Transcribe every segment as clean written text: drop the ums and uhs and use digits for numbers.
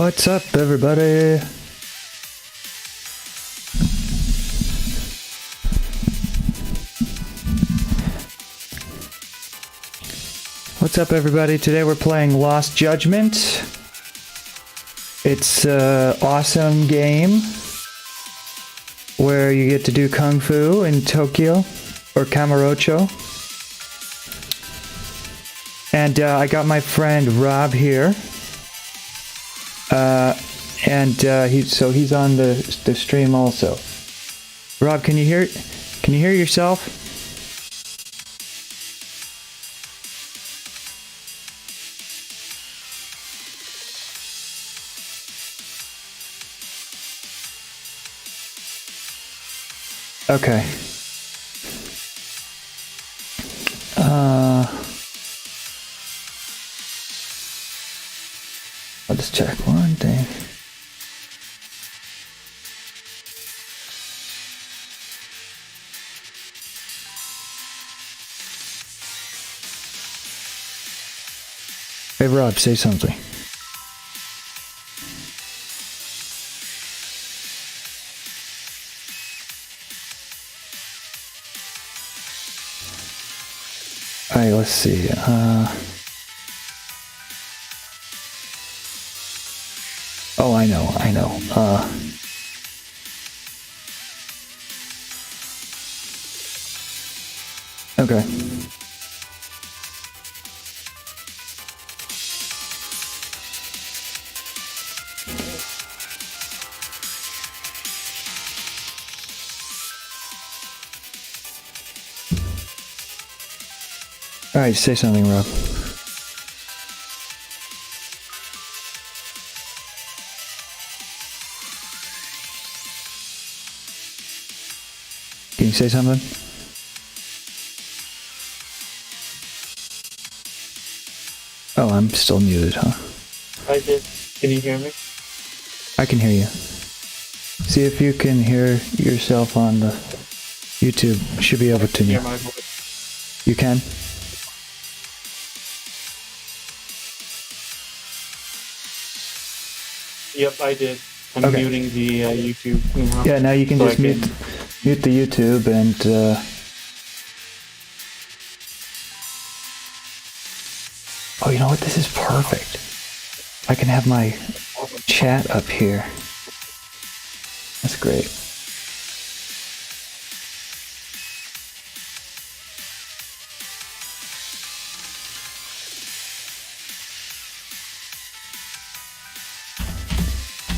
What's up, everybody? What's up, everybody? Today we're playing Lost Judgment. It's an awesome game where you get to do Kung Fu in Tokyo, or Kamurocho. And I got my friend Rob here. He's on the stream also. Rob, can you hear yourself? Okay. I'll just check one thing. Hey Rob, say something. Alright, let's see. Oh, I know. Okay. Alright, say something, Rob. Can you say something? Oh, I'm still muted, huh? I did. Can you hear me? I can hear you. See if you can hear yourself on the YouTube. Should be able to. Hear my voice. You can? Yep, I did. I'm Okay. muting the YouTube now. Yeah, now you can So just mute the YouTube and oh, you know what? This is perfect. I can have my chat up here. That's great.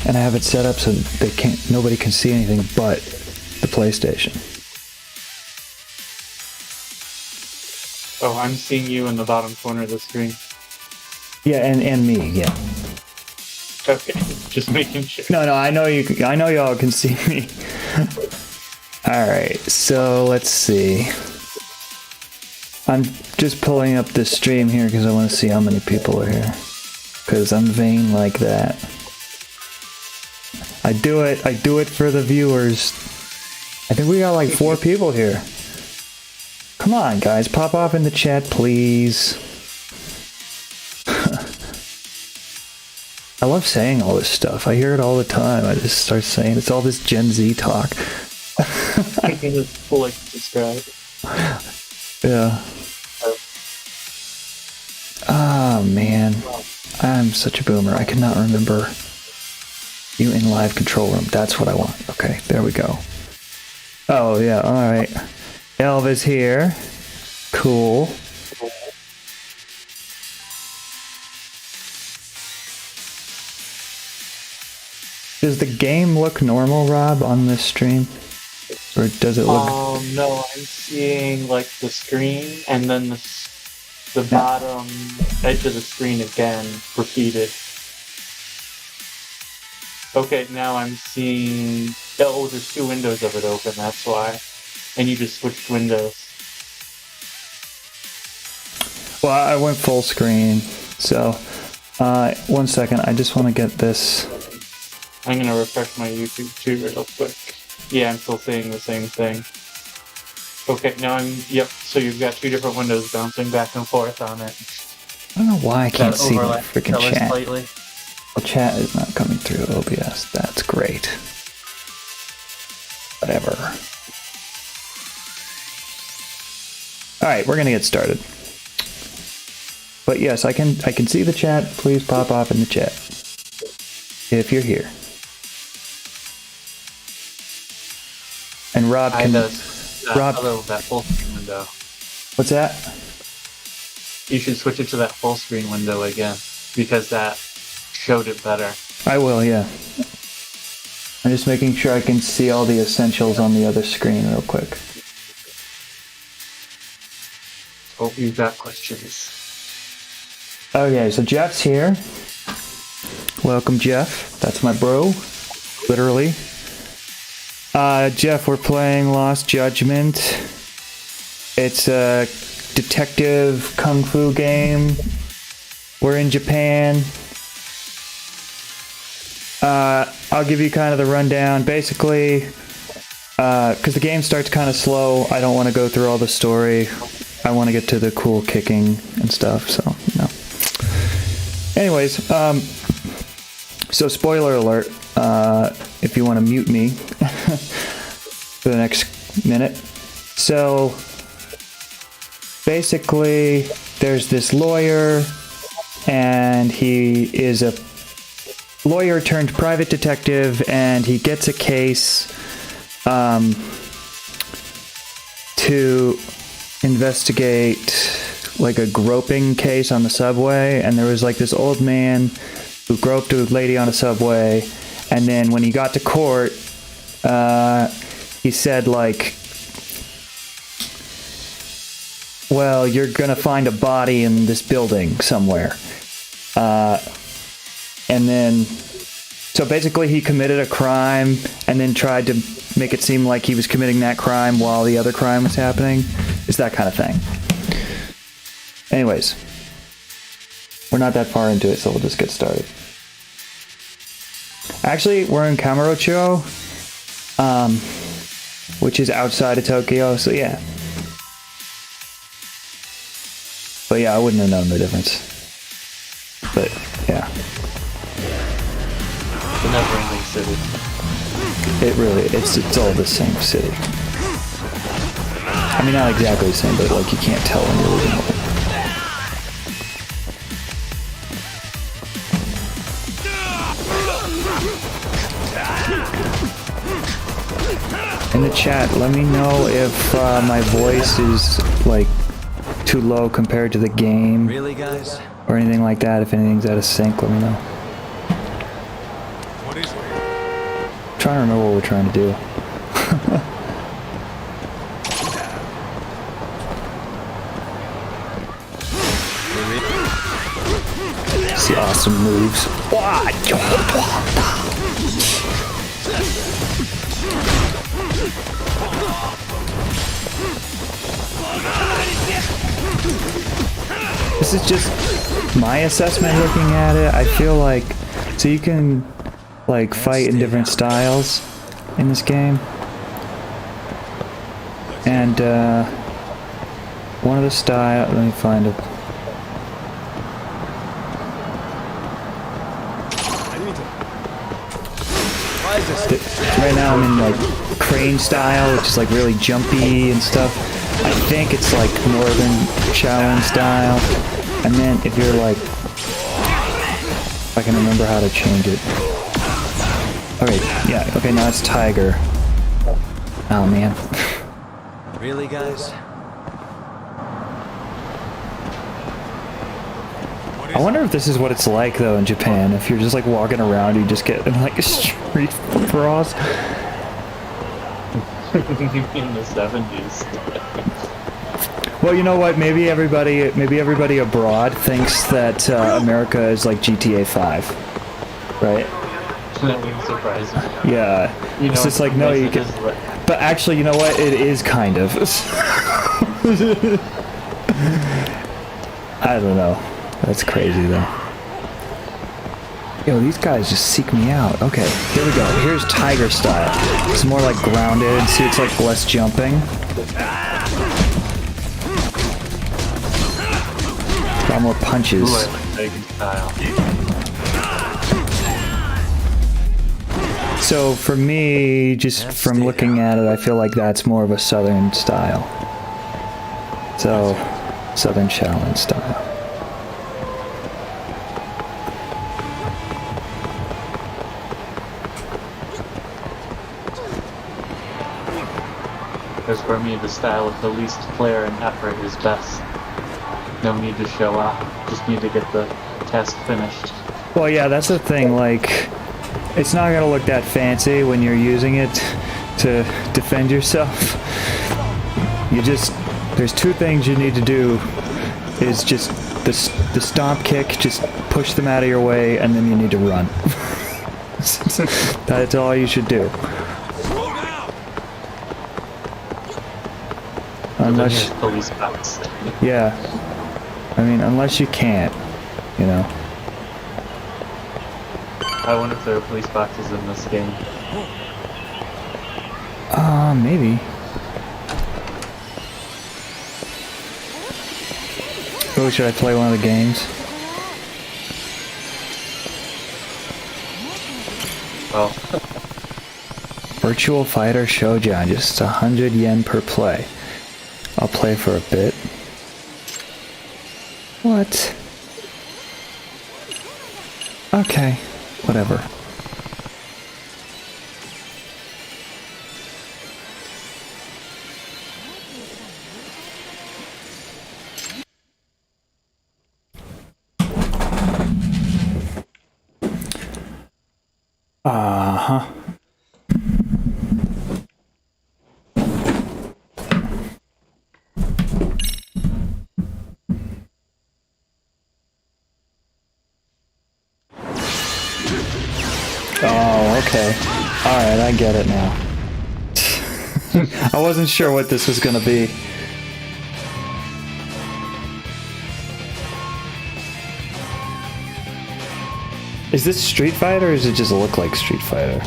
And I have it set up so nobody can see anything but the PlayStation. Oh, I'm seeing you in the bottom corner of the screen. Yeah, and me, yeah. Okay, just making sure. No, I know y'all can see me. Alright, so let's see. I'm just pulling up this stream here because I want to see how many people are here. Because I'm vain like that. I do it for the viewers. I think we got like 4 people here. Come on, guys, pop off in the chat, please. I love saying all this stuff. I hear it all the time. I just start saying it's all this Gen Z talk. I can just like describe. Yeah. Oh man, I'm such a boomer. I cannot remember you in live control room. That's what I want. Okay, there we go. Oh yeah, all right. Elva's here. Cool. Does the game look normal, Rob, on this stream? Or does it look... No, I'm seeing like the screen and then the bottom edge of the screen again repeated. Okay, now I'm seeing... Oh, there's 2 windows of it open, that's why. And you just switched windows. Well, I went full screen, so... 1 second, I just want to get this... I'm gonna refresh my YouTube too real quick. Yeah, I'm still seeing the same thing. Okay, now yep, so you've got 2 different windows bouncing back and forth on it. I don't know why I can't see my freaking chat. Slightly. Well, chat is not coming through OBS. That's great. Whatever. Alright, we're gonna get started. But yes, I can see the chat. Please pop off in the chat. If you're here. And Rob can... that full screen window. What's that? You should switch it to that full screen window again, because that showed it better. I will, yeah. I'm just making sure I can see all the essentials on the other screen real quick. Oh, you've got questions. Okay, so Jeff's here. Welcome, Jeff. That's my bro. Literally. Jeff, we're playing Lost Judgment. It's a detective kung fu game. We're in Japan. I'll give you kind of the rundown. Basically, because the game starts kind of slow, I don't want to go through all the story. I want to get to the cool kicking and stuff, so, no. Anyways, so spoiler alert, if you want to mute me for the next minute. So, basically, there's this lawyer, and he is a lawyer turned private detective, and he gets a case to investigate like a groping case on the subway, and there was like this old man who groped a lady on a subway, and then when he got to court, he said like, well, you're gonna find a body in this building somewhere. And then, so basically he committed a crime and then tried to make it seem like he was committing that crime while the other crime was happening. It's that kind of thing. Anyways, we're not that far into it, so we'll just get started. Actually, we're in Kamurocho, which is outside of Tokyo, so yeah. But yeah, I wouldn't have known the difference. But yeah. The never-ending city. It really, it's all the same city. I mean, not exactly the same, but like you can't tell when you're looking at it. In the chat, let me know if my voice is like too low compared to the game. Really, guys? Or anything like that. If anything's out of sync, let me know. What is it? I'm trying to remember what we're trying to do. See awesome moves. This is just my assessment looking at it. I feel like, so you can like fight in different styles in this game. And one of the style, let me find it. Right now I'm in like crane style, which is like really jumpy and stuff. I think it's like northern Shaolin style. And then if you're like, if I can remember how to change it. Okay, yeah, okay, now it's tiger. Oh man. Really, guys? I wonder if this is what it's like though in Japan. If you're just like walking around, you just get in like street brawls. In the 70s. Well, you know what? Maybe everybody abroad thinks that America is like GTA 5, right? That wouldn't surprise me. Yeah. You know, it's just like, no, you can. But actually, you know what? It is kind of. I don't know. That's crazy though. Yo, these guys just seek me out. Okay, here we go. Here's tiger style. It's more like grounded. See, it's like less jumping. A lot more punches. Ooh, I like tiger style. So for me, just from looking at it, I feel like that's more of a southern style. So, southern Shaolin style. Because for me, the style with the least flair and effort is best. No need to show off, just need to get the task finished. Well, yeah, that's the thing, like, it's not gonna look that fancy when you're using it to defend yourself. You just, there's two things you need to do, is just the stomp kick, just push them out of your way, and then you need to run. That's all you should do. Unless, police box. yeah, I mean, unless you can't, you know. I wonder if there are police boxes in this game. Maybe. Oh, should I play one of the games? Well, Virtual Fighter Showdown, just 100 yen per play. I'll play for a bit. What? Okay, whatever. Uh-huh. Oh, okay. Alright, I get it now. I wasn't sure what this was gonna be. Is this Street Fighter, or does it just look like Street Fighter?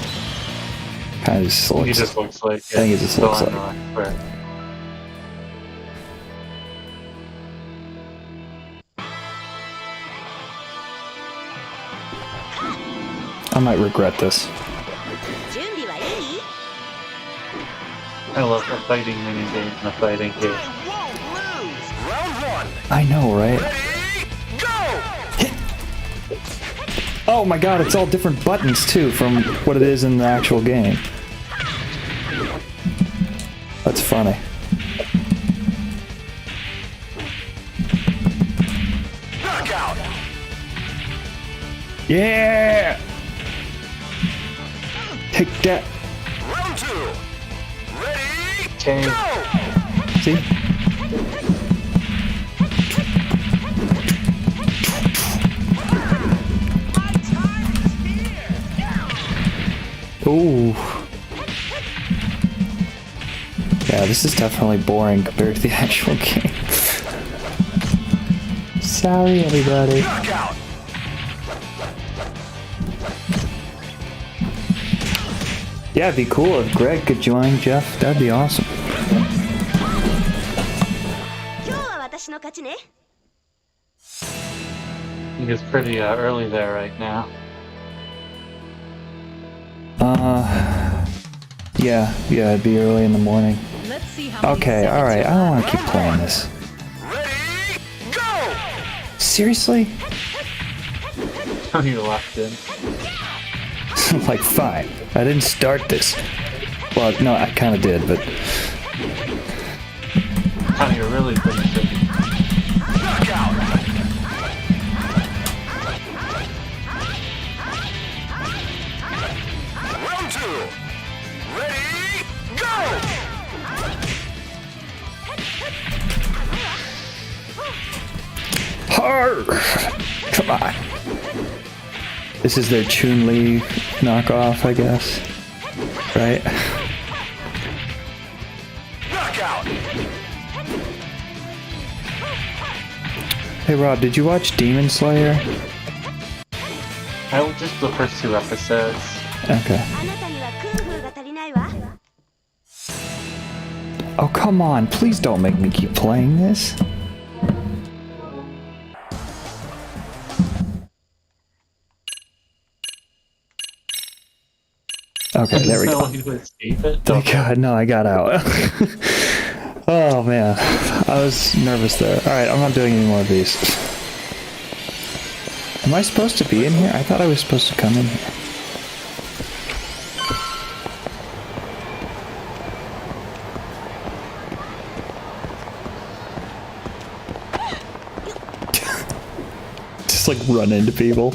Kind of just looks. he just looks like. I think it just looks like. I might regret this. I love a fighting minigame in a fighting game. I know, right? Oh my god, it's all different buttons too from what it is in the actual game. That's funny. Knockout. Yeah! Take that. Round 2. Ready? Okay. Go. See? Ooh. Yeah, this is definitely boring compared to the actual game. Sorry, everybody. Knockout. Yeah, it'd be cool if Greg could join Jeff. That'd be awesome. I think it's pretty early there right now. Yeah, it'd be early in the morning. Let's see how Okay, alright, I don't want to keep playing this. Ready? Go. Seriously? You locked in. Like, fine. I didn't start this. Well, no, I kind of did, but... How you're really finishing. Knockout. Round 2. Ready? Go. Hard! Come on. This is their Chun-Li knockoff, I guess. Right? Knockout. Hey Rob, did you watch Demon Slayer? I just the first 2 episodes. Okay. Oh, come on. Please don't make me keep playing this. Okay, there we There's no go. way to escape it. Thank God, no, I got out. Oh man, I was nervous there. Alright, I'm not doing any more of these. Am I supposed to be in here? I thought I was supposed to come in here. Just like run into people.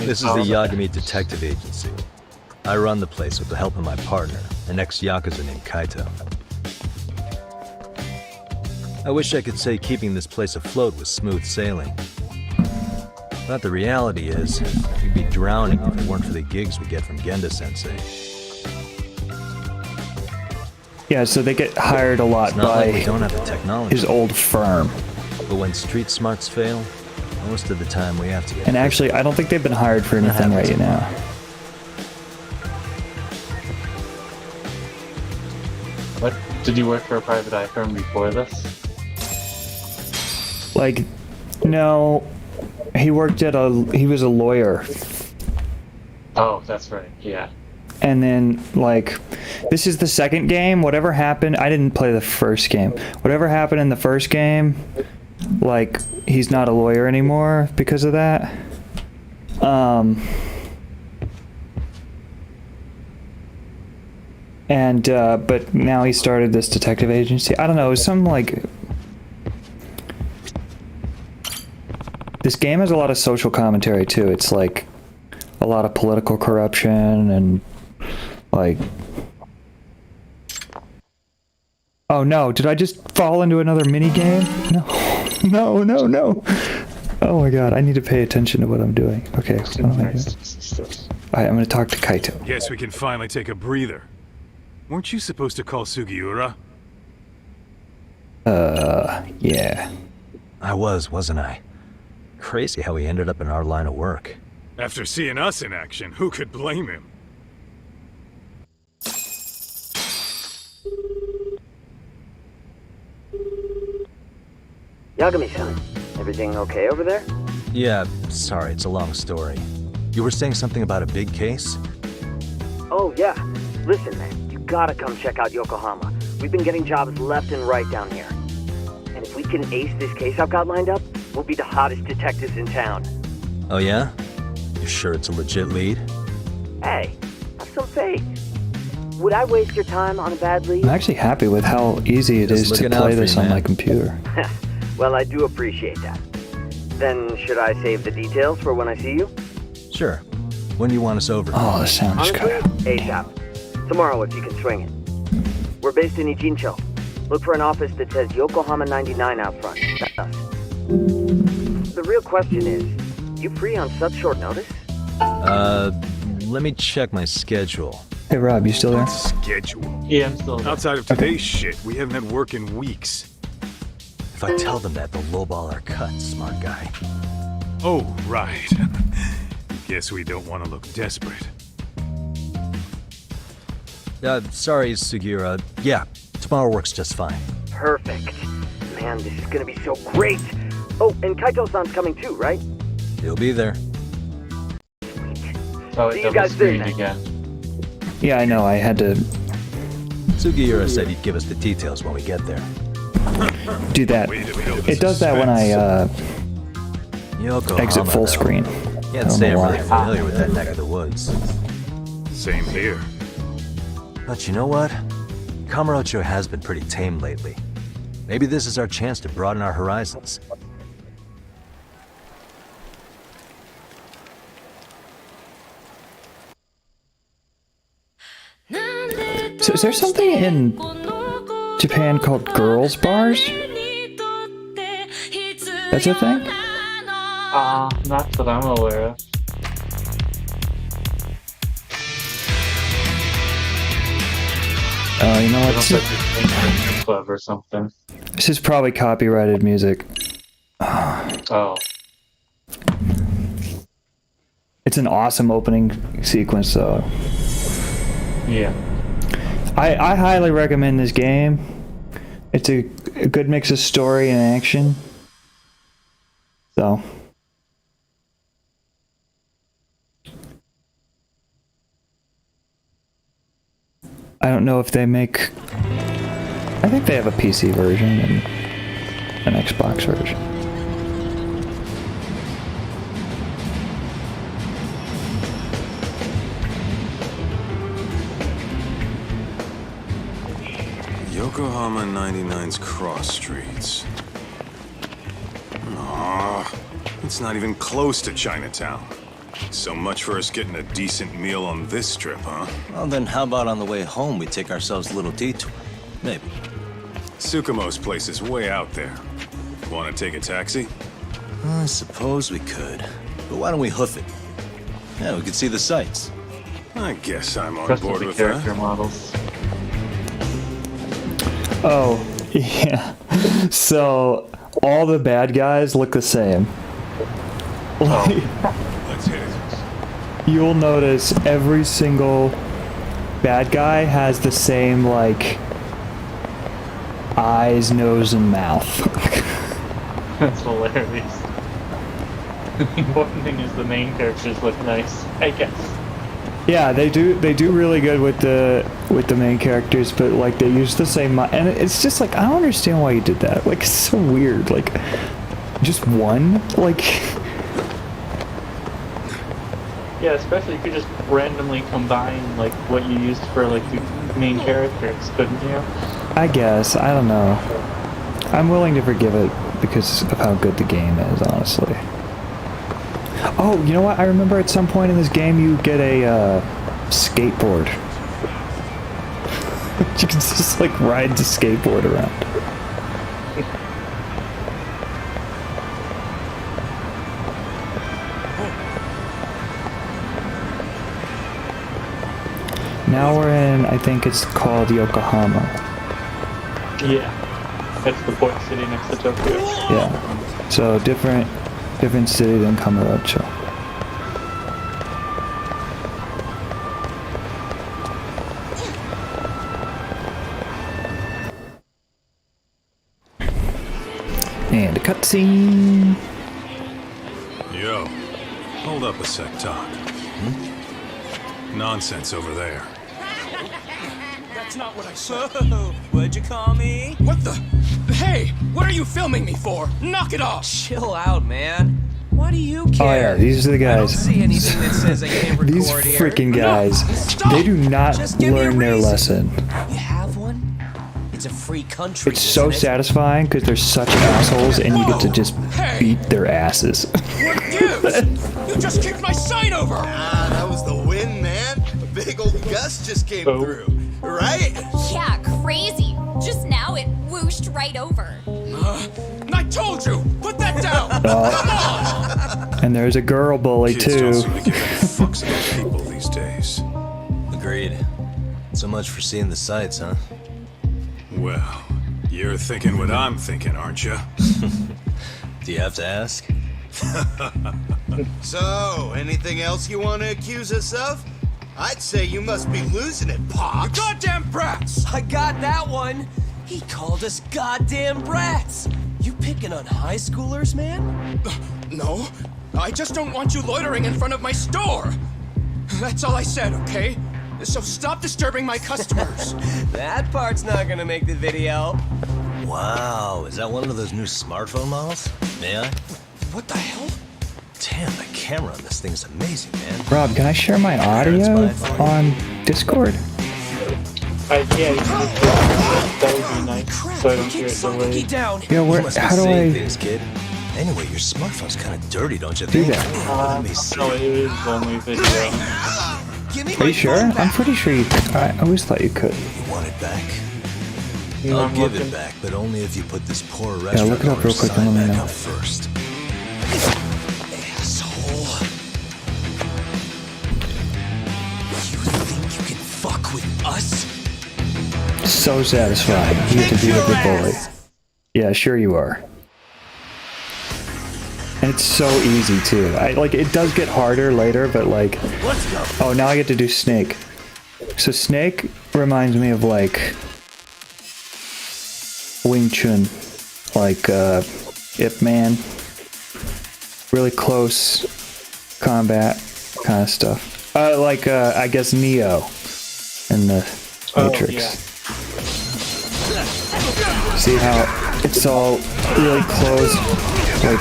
This is the Yagami Detective Agency. I run the place with the help of my partner, an ex-Yakuza named Kaito. I wish I could say keeping this place afloat was smooth sailing. But the reality is, we'd be drowning if it weren't for the gigs we get from Genda-sensei. Yeah, so they get hired a lot It's not by like we don't have the technology, his old firm. but when street smarts fail, most of the time we have to get... And actually, I don't think they've been hired for anything right now. What? Did you work for a private eye firm before this? Like, no, he worked at he was a lawyer. Oh, that's right. Yeah. And then, like, this is the second game. Whatever happened, I didn't play the first game. Whatever happened in the first game, like, he's not a lawyer anymore because of that. But now he started this detective agency. I don't know, it was some, like... This game has a lot of social commentary, too. It's, like, a lot of political corruption and, like... Oh, no. Did I just fall into another mini-game? No. No, no, no. Oh, my God. I need to pay attention to what I'm doing. Okay, what am I doing? Alright, I'm going to talk to Kaito. Guess we can finally take a breather. Weren't you supposed to call Sugiura? Yeah. I was, wasn't I? Crazy how he ended up in our line of work. After seeing us in action, who could blame him? Yagami-san, everything okay over there? Yeah, sorry, it's a long story. You were saying something about a big case? Oh, yeah. Listen, man, you gotta come check out Yokohama. We've been getting jobs left and right down here. And if we can ace this case I've got lined up, we'll be the hottest detectives in town. Oh yeah? You sure it's a legit lead? Hey, have some faith. Would I waste your time on a bad lead? I'm actually happy with how easy it Just is to looking out play for this you, on my man. computer. Well, I do appreciate that. Then, should I save the details for when I see you? Sure. When do you want us over? Oh, the sound just Honestly, got out. ASAP. Tomorrow if you can swing it. We're based in Ijincho. Look for an office that says Yokohama 99 out front. That's us. The real question is, you free on such short notice? Let me check my schedule. Hey, Rob, you still there? Schedule. Yeah, I'm still. Outside of today's shit, we haven't had work in weeks. If I tell them that, they'll lowball our cut, smart guy. Oh, right. Guess we don't want to look desperate. Sorry, Sugiura. Yeah, tomorrow works just fine. Perfect. Man, this is gonna be so great. Oh, and Kaito-san's coming too, right? He'll be there. Oh, See it you double guys soon, screened then. again. Yeah, I know. I had to Sugiura said he'd give us the details when we get there. do that. Way to build the It does that when I Yokohama, exit full though. screen. Can't I don't say know I'm why. really familiar with that neck of the woods. Same here. But you know what? Kamurocho has been pretty tame lately. Maybe this is our chance to broaden our horizons. So is there something in Japan called girls' bars? That's a thing? Not that I'm aware of. Oh, you know what? Looks like it's a club or something. This is probably copyrighted music. Oh. It's an awesome opening sequence, though. Yeah. I highly recommend this game. It's a good mix of story and action. So. I don't know if they make... I think they have a PC version and an Xbox version. Yokohama 99's cross streets. Aw, it's not even close to Chinatown. So much for us getting a decent meal on this trip, huh? Well, then how about on the way home we take ourselves a little detour? Maybe. Tsukumo's place is way out there. Want to take a taxi? I suppose we could. But why don't we hoof it? Yeah, we could see the sights. I guess I'm on Rest of board the with character that. models. Oh, yeah. So, all the bad guys look the same. Like, Let's hit it. you'll notice every single bad guy has the same, like, eyes, nose, and mouth. That's hilarious. The important thing is the main characters look nice, I guess. Yeah, they do really good with the main characters, but like they use the same and it's just like I don't understand why you did that. Like it's so weird. Like just one, like Yeah, especially if you just randomly combine like what you used for like the main characters, couldn't you? I guess I don't know. I'm willing to forgive it because of how good the game is, honestly. Oh, you know what? I remember at some point in this game you get a skateboard. You can just like ride the skateboard around. Now we're in, I think it's called Yokohama. Yeah. That's the port city next to Tokyo. Yeah. So different city than Kamurocho. And a cutscene. Yo, hold up a sec, Doc. Nonsense over there. That's not what I said. What'd you call me? What the? Hey, what are you filming me for? Knock it off! Chill out, man. Why do you Oh care? yeah, these are the I don't guys. see anything that says I can't record These here. freaking guys. Stop! They do not Just give me a learn their reason. lesson. You have one? It's a free country. It's so isn't it? satisfying because they're such assholes and you get to just beat their asses. What gives? You just kicked my sign over! Ah, that was the wind, man. A big old gust just came Oh. through. Right? Yeah, crazy. Just now it whooshed right over. I told you! Put that down! Come on! And there's a girl bully Kids don't too. seem to give any fucks about people these days. Agreed. So much for seeing the sights, huh? Well, you're thinking what I'm thinking, aren't you? Do you have to ask? So, anything else you want to accuse us of? I'd say you must be losing it, Pops. You goddamn brats! I got that one. He called us goddamn brats. You picking on high schoolers, man? No, I just don't want you loitering in front of my store. That's all I said, okay? So stop disturbing my customers. That part's not gonna make the video. Wow, is that one of those new smartphone models? May I? What the hell? Damn, the camera on this thing's amazing, man. Rob, can I share my audio on Discord? Yeah, you can just that would be nice. So I don't hear it Funky delayed. down. Yeah, where? You must be How do seeing I things, kid. Anyway, your smartphone's kind of dirty, don't you do think? that? Let me see. No, it is only video. Give me Are my you sure? phone I'm back. pretty sure you. I always thought you could. You want it back? You know, I'll I'm give looking. it back, but only if you put this poor restaurant look it up real owner's quick and sign let me back know. up first. Asshole. You think you can fuck with us? So satisfying. You get to be a good bully. Yeah, sure you are. And it's so easy too. I like it does get harder later, but like oh now I get to do Snake. So Snake reminds me of like Wing Chun. Like Ip Man. Really close combat kind of stuff. I guess Neo in the Matrix. yeah. See how it's all really close, like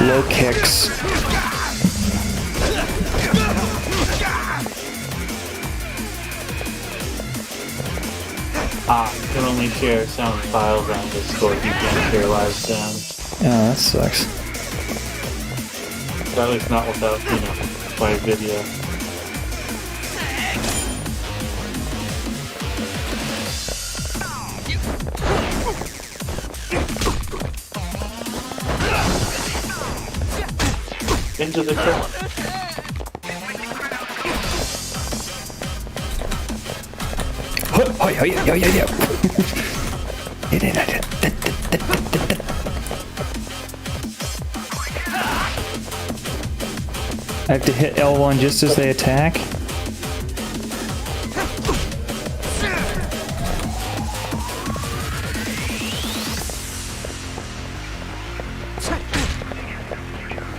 low kicks. You can only share sound files on Discord. You can't share live sound. Yeah, that sucks. Or at least not without, by video. Into the trap. I have to hit L1 just as they attack?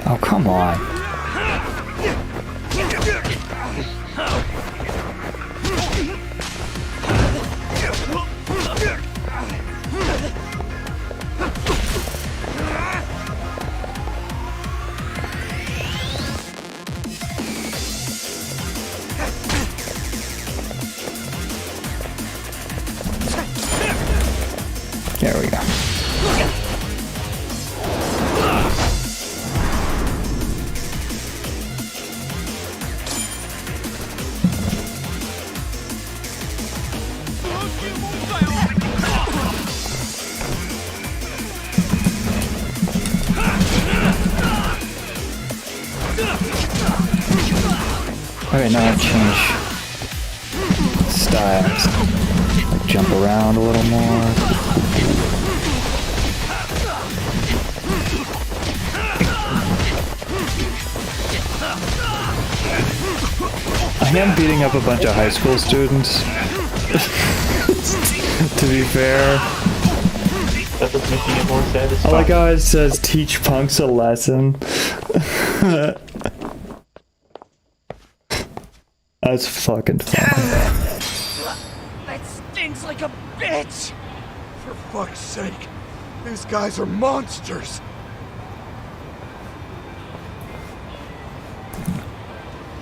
Oh, come on. There we go. Okay, now I change styles. Like jump around a little more. I am beating up a bunch of high school students. To be fair. That was making it more satisfying. I like how it says teach punks a lesson. That's fucking funny. That stinks like a bitch! For fuck's sake, these guys are monsters!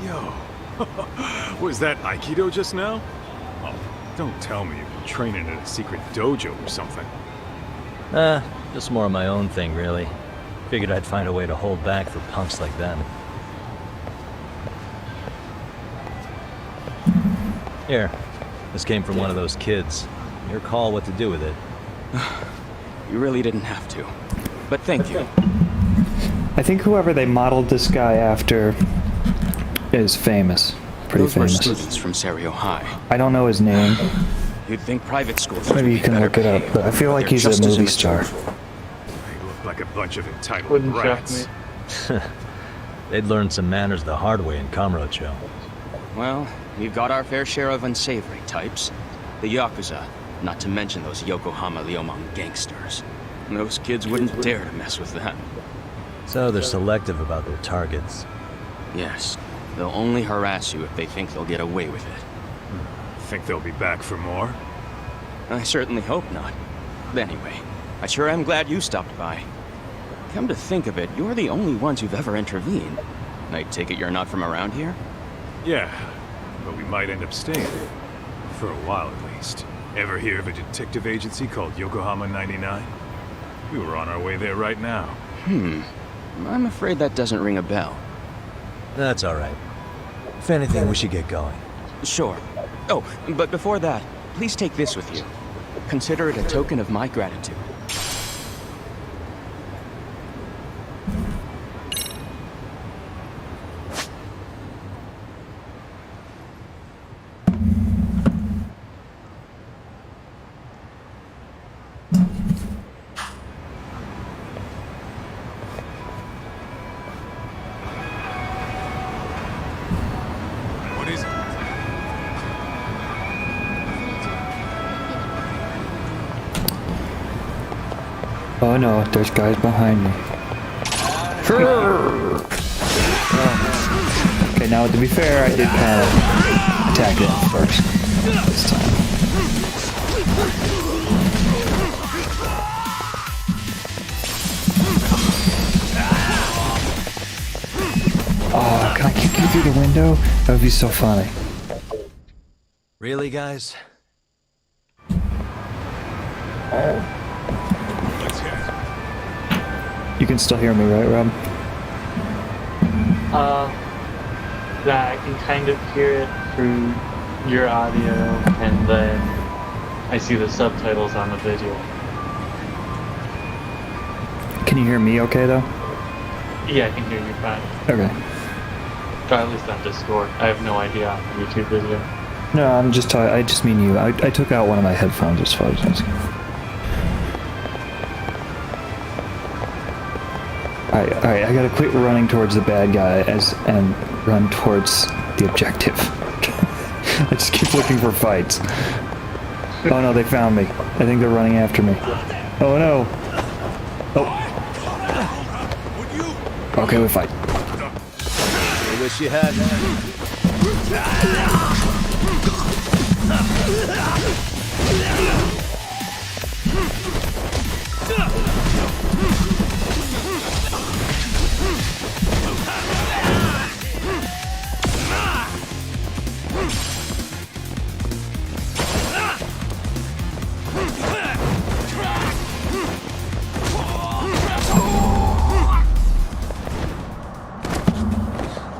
Yo, was that Aikido just now? Oh, don't tell me you've been training in a secret dojo or something. Just more of my own thing, really. Figured I'd find a way to hold back for punks like them. Here, this came from one of those kids. Your call what to do with it. You really didn't have to. But thank you. I think whoever they modeled this guy after is famous. Pretty Those famous. were students from Serio High. I don't know his name. You'd think private schools would Maybe be you can better look it up, behaved, but I feel like they're he's a just as movie star. immature. They look like a bunch of entitled Wouldn't shock brats. me. They'd learned some manners the hard way in Kamurocho. Well, we've got our fair share of unsavory types. The Yakuza, not to mention those Yokohama Liomang gangsters. Those kids wouldn't dare to mess with them. So they're selective about their targets. Yes, they'll only harass you if they think they'll get away with it. Think they'll be back for more? I certainly hope not. But anyway, I sure am glad you stopped by. Come to think of it, you're the only ones who've ever intervened. I take it you're not from around here? Yeah, but we might end up staying. For a while at least. Ever hear of a detective agency called Yokohama 99? We were on our way there right now. I'm afraid that doesn't ring a bell. That's alright. If anything, we should get going. Sure. Oh, but before that, please take this with you. Consider it a token of my gratitude. What is it? Oh no, there's guys behind me. Oh. Okay, now to be fair, I did kind of attack it first. this time. Oh, can I kick you through the window? That would be so funny. Really, guys? You can still hear me, right, Rob? Yeah, I can kind of hear it through your audio, and then I see the subtitles on the video. Can you hear me okay, though? Yeah, I can hear you fine. Okay. Or at least on Discord. I have no idea on the YouTube video. No, I'm just talking. I just mean you. I took out one of my headphones as far as I was. Alright, I gotta quit running towards the bad guy and run towards the objective. I just keep looking for fights. Oh no, they found me. I think they're running after me. Oh no. Oh. Okay, we fight. I wish you had.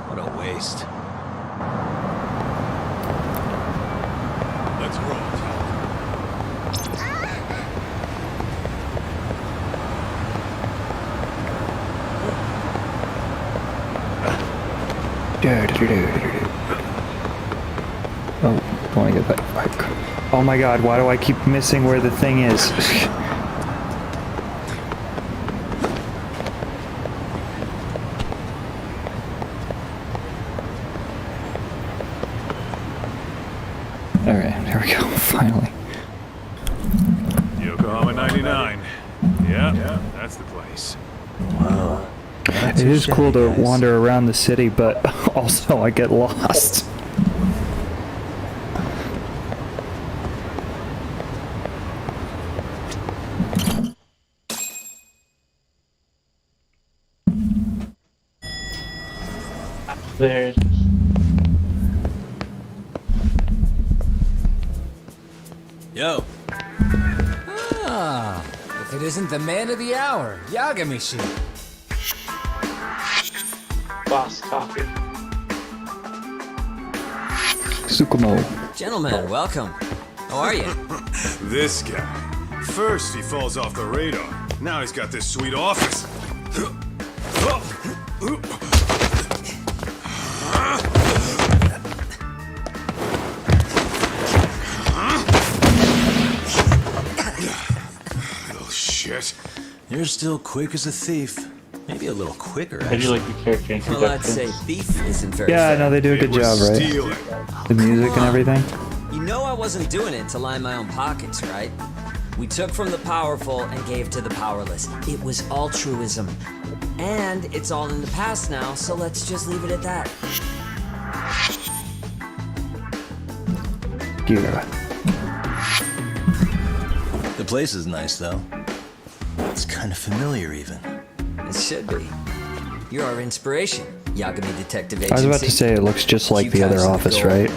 What a waste. Let's roll. Oh, I want to get that bike. Oh my god, why do I keep missing where the thing is? Alright, there we go, finally. Yokohama 99. Yeah, that's the place. Wow. It is cool to wander around the city, but also I get lost. There it is. Yo. Ah, if it isn't the man of the hour, Yagamishi. Boss coffee. Tsukumo. Gentlemen, welcome. How are you? This guy. First he falls off the radar. Now he's got this sweet office. Little shit. You're still quick as a thief. Maybe a little quicker, I do actually. like the character Well, I'd say introductions. thief isn't very Yeah, fair. no, they do a good job, right? Stealing. The music and everything. You know I wasn't doing it to line my own pockets, right? We took from the powerful and gave to the powerless. It was altruism. And it's all in the past now, so let's just leave it at that. Yeah. The place is nice, though. It's kind of familiar, even. It should be. You're our inspiration, Yagami Detective Agency. I was about to say it looks just like You the other guys are office, gold. right?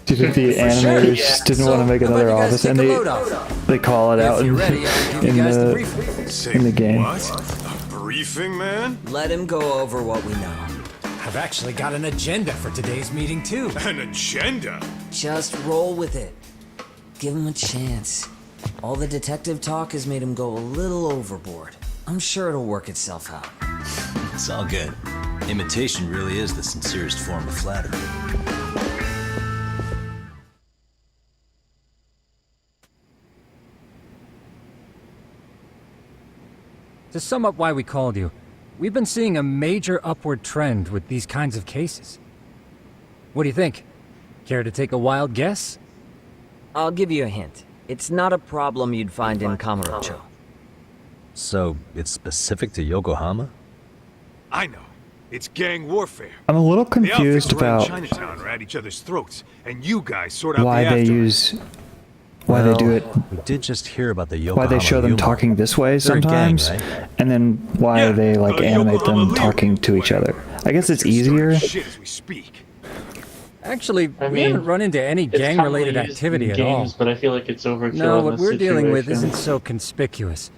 Do you think the animators just didn't want to make how about another you guys office, take and a load off? they call it out If in, you're ready, I'll give you in guys the the briefing. Say in the game. what? A briefing, man? Let him go over what we know. I've actually got an agenda for today's meeting, too. An agenda? Just roll with it. Give him a chance. All the detective talk has made him go a little overboard. I'm sure it'll work itself out. It's all good. Imitation really is the sincerest form of flattery. To sum up why we called you, we've been seeing a major upward trend with these kinds of cases. What do you think? Care to take a wild guess? I'll give you a hint. It's not a problem you'd find in Kamurocho. So, it's specific to Yokohama? I know. It's gang warfare. I'm a little The outfits confused around about Chinatown are at each other's throats, and you guys sort out why the they aftermath. why they do it, We did just hear about the Yokohama why they show them humor. talking this way They're a gang, sometimes, right? and then why Yeah, they like animate Yokohama them Lear talking to each other. I guess it's easier. Shit as we speak. Actually, I we mean, haven't run into any It's gang-related commonly used activity in at all. games, but I feel like it's overkill. No, in what this we're dealing with situation. isn't so conspicuous.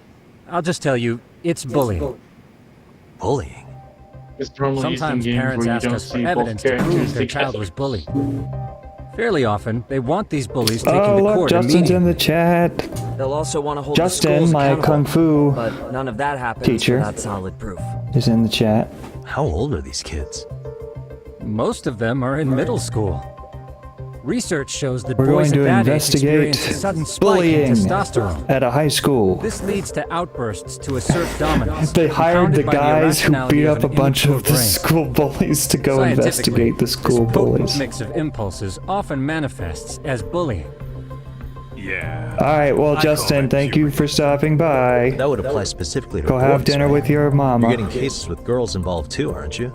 I'll just tell you, it's bullying. Bullying? It's normally used in Sometimes games parents where you ask don't us for see both evidence to characters prove their child together. was bullied. Fairly often, they want these bullies taken Oh to look, court Justin's immediately. in the chat. They'll also want to hold the Justin, schools my accountable, kung fu but none of that happens teacher. without solid proof. is in the chat. How old are these kids? Most of them are in middle school. Research shows that We're boys going to at that age investigate experience a sudden spike bullying in testosterone. at a high school. This leads to outbursts to assert dominance. They hired the compounded by guys who irrationality beat of up a an bunch of immature the brain. school bullies to go Scientifically, investigate the school this potent bullies. mix of impulses often manifests as bullying. Yeah. Alright, well, I Justin, call that thank you for stopping by. That would apply specifically to Go have boys, dinner right? with your mama. You're getting cases with girls involved too, aren't you?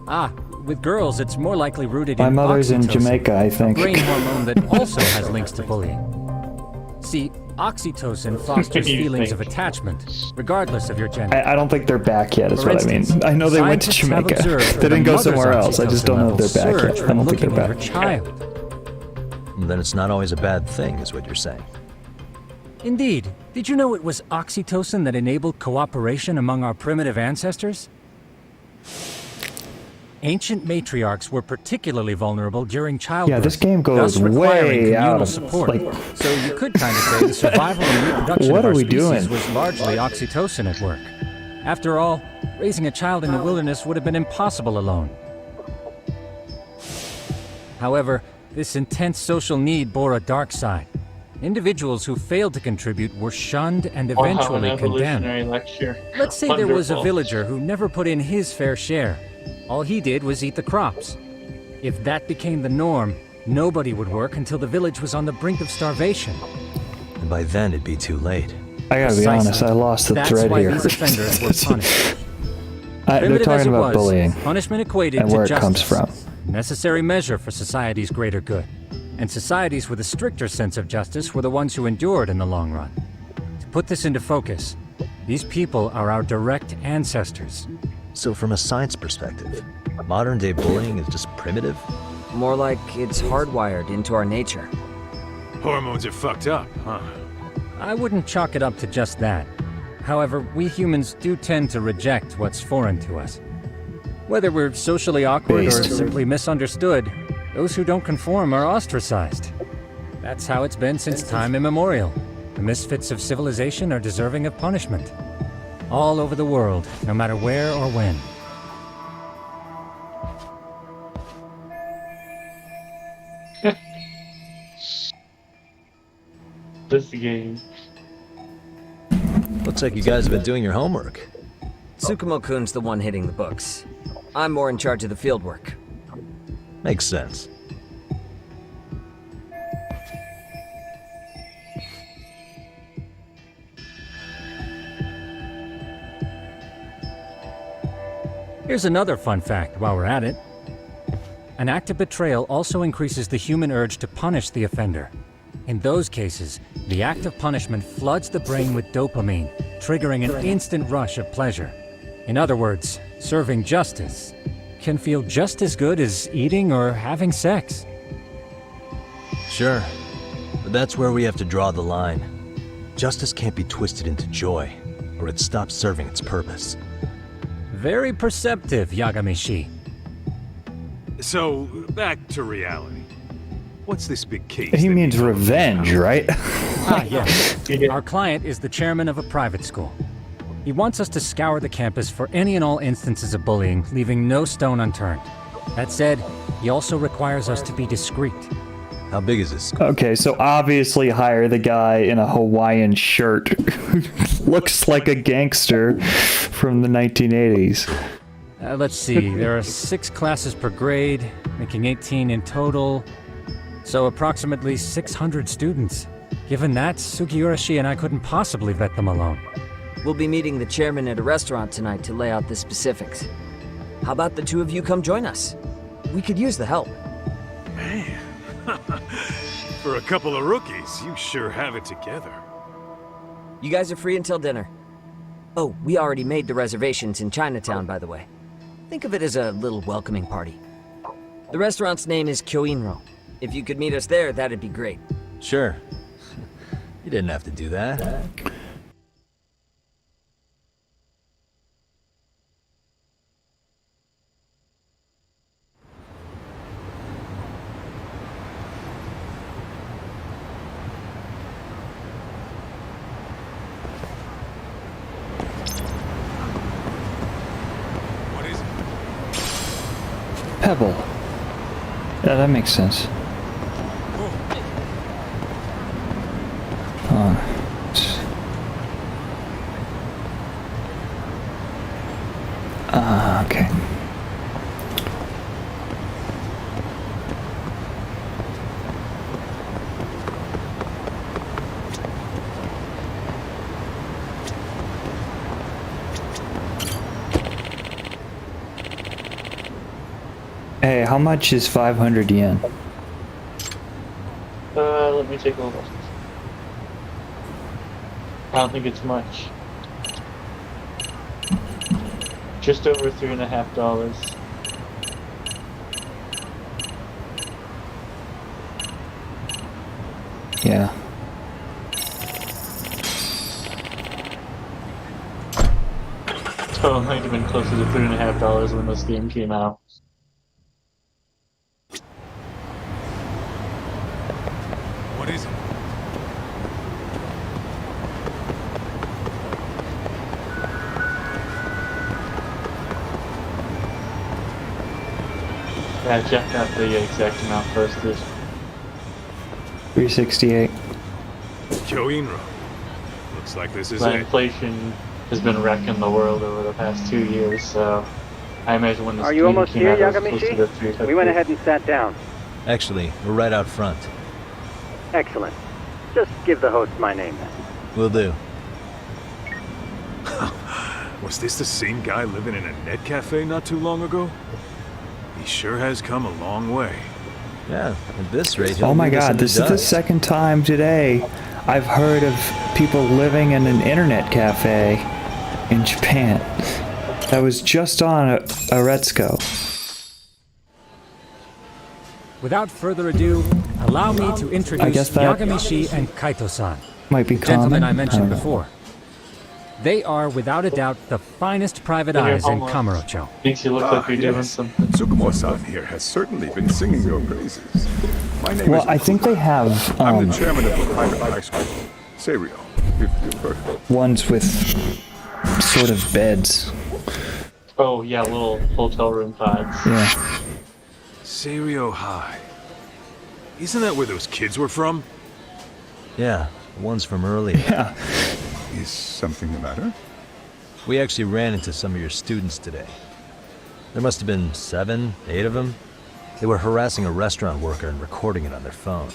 Ah, with girls, it's more likely rooted My in mother's in oxytocin, Jamaica, I a think. brain hormone that also has links to bullying. See, oxytocin fosters You feelings of think. attachment, regardless of your gender. I don't think they're back yet, is For what I mean. instance, I know they went to scientists have Jamaica. observed They that didn't a go mother's somewhere else. I just oxytocin don't know if levels they're back surge yet. I when don't think they're looking at back. her child. Then it's not always a bad thing, is what you're saying. Indeed. Did you know it was oxytocin that enabled cooperation among our primitive ancestors? Ancient matriarchs were particularly vulnerable during childbirth. Yeah, this game goes thus requiring way out communal of, support. like- So you could kind of say the survival and reproduction What of are our we species doing? was largely oxytocin at work. After all, raising a child in the wilderness would have been impossible alone. However, this intense social need bore a dark side. Individuals who failed to contribute were shunned and Wow, an eventually condemned. evolutionary lecture. Let's say there was a Wonderful. villager who never put in his fair share. All he did was eat the crops. If that became the norm, nobody would work until the village was on the brink of starvation. And by then it'd be too late. I gotta be Precisely. honest, I lost the That's thread why here. these offenders were punished. They're Primitive as talking it about was, bullying punishment equated and to where it justice. comes from. Necessary measure for society's greater good. And societies with a stricter sense of justice were the ones who endured in the long run. To put this into focus, these people are our direct ancestors. So from a science perspective, modern day bullying is just primitive? More like it's hardwired into our nature. Hormones are fucked up, huh? I wouldn't chalk it up to just that. However, we humans do tend to reject what's foreign to us. Whether we're socially awkward or Based. simply misunderstood, those who don't conform are ostracized. That's how it's been since time immemorial. The misfits of civilization are deserving of punishment. All over the world, no matter where or when. This game. Looks like you guys have been doing your homework. Tsukumo-kun's the one hitting the books. I'm more in charge of the field work. Makes sense. Here's another fun fact while we're at it. An act of betrayal also increases the human urge to punish the offender. In those cases, the act of punishment floods the brain with dopamine, triggering an instant rush of pleasure. In other words, serving justice can feel just as good as eating or having sex. Sure, but that's where we have to draw the line. Justice can't be twisted into joy, or it stops serving its purpose. Very perceptive, Yagamishi. So, back to reality. What's this big case? He that means needs all this revenge, power? right? Ah, yes. Our client is the chairman of a private school. He wants us to scour the campus for any and all instances of bullying, leaving no stone unturned. That said, he also requires us to be discreet. How big is this school? Okay, so obviously hire the guy in a Hawaiian shirt who looks like a gangster from the 1980s. Let's see, there are 6 classes per grade, making 18 in total. So approximately 600 students. Given that, Sugiurashi and I couldn't possibly vet them alone. We'll be meeting the chairman at a restaurant tonight to lay out the specifics. How about the two of you come join us? We could use the help. Man, for a couple of rookies, you sure have it together. You guys are free until dinner. Oh, we already made the reservations in Chinatown, by the way. Think of it as a little welcoming party. The restaurant's name is Kyoinro. If you could meet us there, that'd be great. Sure. You didn't have to do that. Pebble. Yeah, that makes sense. Okay. Hey, how much is 500 yen? Let me take a look. I don't think it's much. Just over $3.50. Yeah. So it might have been closer to $3.50 when this game came out. What is it? Yeah, check out the exact amount first. 368. Kyoinro. Looks like this is But it. inflation has been wrecking the world over the past 2 years, so I imagine when this Are you game almost came here, out, it was closer to Yagamishi? 350. We went ahead and sat down. Actually, we're right out front. Excellent. Just give the host my name then. Will do. Was this the same guy living in a net cafe not too long ago? He sure has come a long way. Yeah, at this rate, he'll Oh my lead us god, into this is the dust. second time today I've heard of people living in an internet cafe in Japan. That was just on Aretsuko. Without further ado, allow me to introduce guess that- Yagamishi and Kaito-san, Might be the gentlemen common. I mentioned don't know. before. They are, without a doubt, the finest private You're eyes in homeless. Kamurocho. Makes you look like you're doing something. Tsukumo-san here has certainly been singing your praises. My name Well, is I think they have I'm the chairman of the private high school, Serio, if you've heard of it. ones with sort of beds. Oh yeah, little hotel room vibes. Yeah. Serio High. Isn't that where those kids were from? Yeah, the ones from earlier. Yeah. Is something the matter? We actually ran into some of your students today. There must have been 7, 8 of them. They were harassing a restaurant worker and recording it on their phone.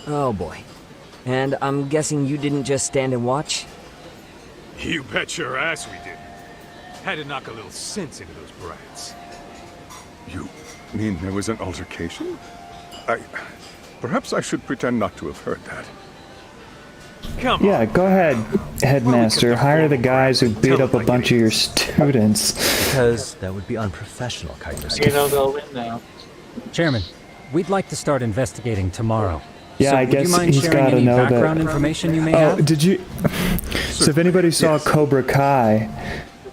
Oh boy. And I'm guessing you didn't just stand and watch? You bet your ass we did. Had to knock a little sense into those brats. You mean there was an altercation? Perhaps I should pretend not to have heard that. Come Yeah, go ahead, headmaster. Hire the guys who beat up a bunch of your students. Because that would be unprofessional, Kaito-san. You know they'll win now. Chairman, we'd like to start investigating tomorrow. Yeah, so I would guess you mind he's sharing gotta any know that- background information you may Oh, have? did you? So if anybody saw Yes. Cobra Kai,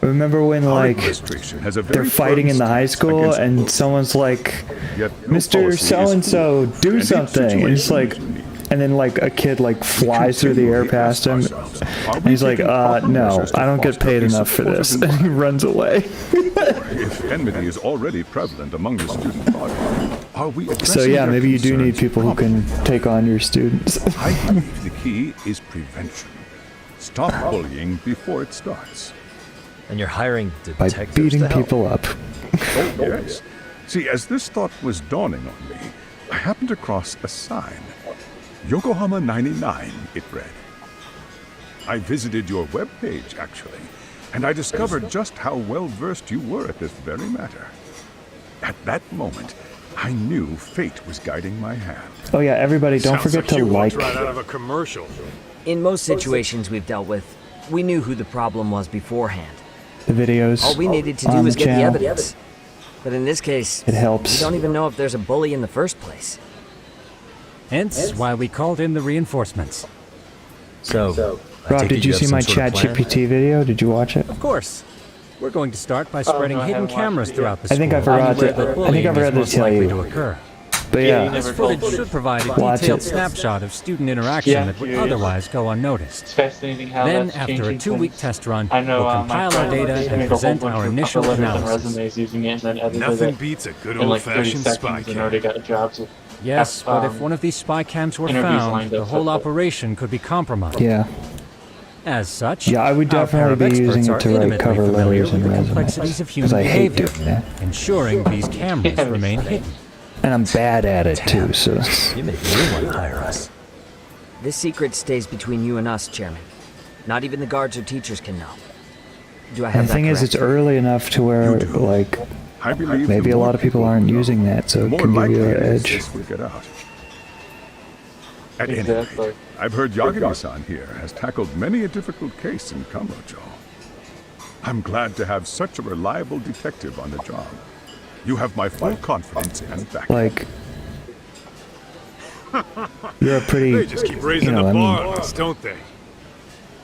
remember when Our like administration has a they're very fighting firm in the high stance school against and bullying. someone's like, Yet no Mr. policy is So-and-so, foolproof. do And each something. And it's like, situation is unique. and then like a kid like flies through the air continually past him. ask ourselves, are And we he's like, taking proper no, measures to I don't get foster paid a enough for supportive this. And he environment? runs away. If enmity is already prevalent among the student body, are we So addressing yeah, their maybe you do need concerns people who can take on your students. I believe the key is prevention. Stop bullying before it starts. And you're hiring By detectives beating to help. people up. Oh, yes. See, as this thought was dawning on me, I happened across a sign. Yokohama 99, it read. I visited your webpage, actually, and I discovered just how well versed you were at this very matter. At that moment, I knew fate was guiding my hand. Oh yeah, everybody, don't Sounds forget to you like. walked right out of a commercial. In most situations we've dealt with, we knew who the problem was beforehand. The videos. All we needed to do on was the get the channel. evidence. But in this case, It helps. we don't even know if there's a bully in the first place. Hence why we called in the reinforcements. So, Rob, did you see my Chat GPT video? Did you watch it? Of course. We're going to start by spreading no, I hidden haven't watched cameras it yet. throughout the I think I school, forgot where to- the I think I bullying is forgot to most tell likely you. to occur. But Yeah, yeah, you This never footage told me. should provide a Watch detailed it. snapshot of student interaction Yeah, that would curious. otherwise go unnoticed. It's fascinating how Then, that's after a changing 2-week things. test run, I know we'll my compile our friend data made and a whole present bunch our of initial cover letters and analysis. resumes using it, and then edited Nothing it beats a good in like 30 old-fashioned spy seconds and already cam. got jobs with Yes, but if um, one of these spy cams were interviews found, lined the up whole with it. operation could be compromised. yeah. As such, Yeah, I would our pair definitely of be using experts it are to write intimately cover familiar letters with and the resumes. complexities of human Because I hate behavior, doing that. ensuring these cameras Yeah, remain hidden. And I'm bad at it too, so. You make me want to hire us. This secret stays between you and us, Chairman. Not even the guards or teachers can know. Do I have And the that thing is, correct? it's early enough to where, like, I believe maybe the a more lot of people you aren't know, using that, so the it more can give likely you it an is edge. this will get out. At any Exactly. rate, I've heard Yagami-san here has tackled many a difficult case in Kamurocho. I'm glad to have such a reliable detective on the job. You have my full confidence and backing. Like, you're a pretty, They just keep raising you know, the I bar mean, on us, don't they?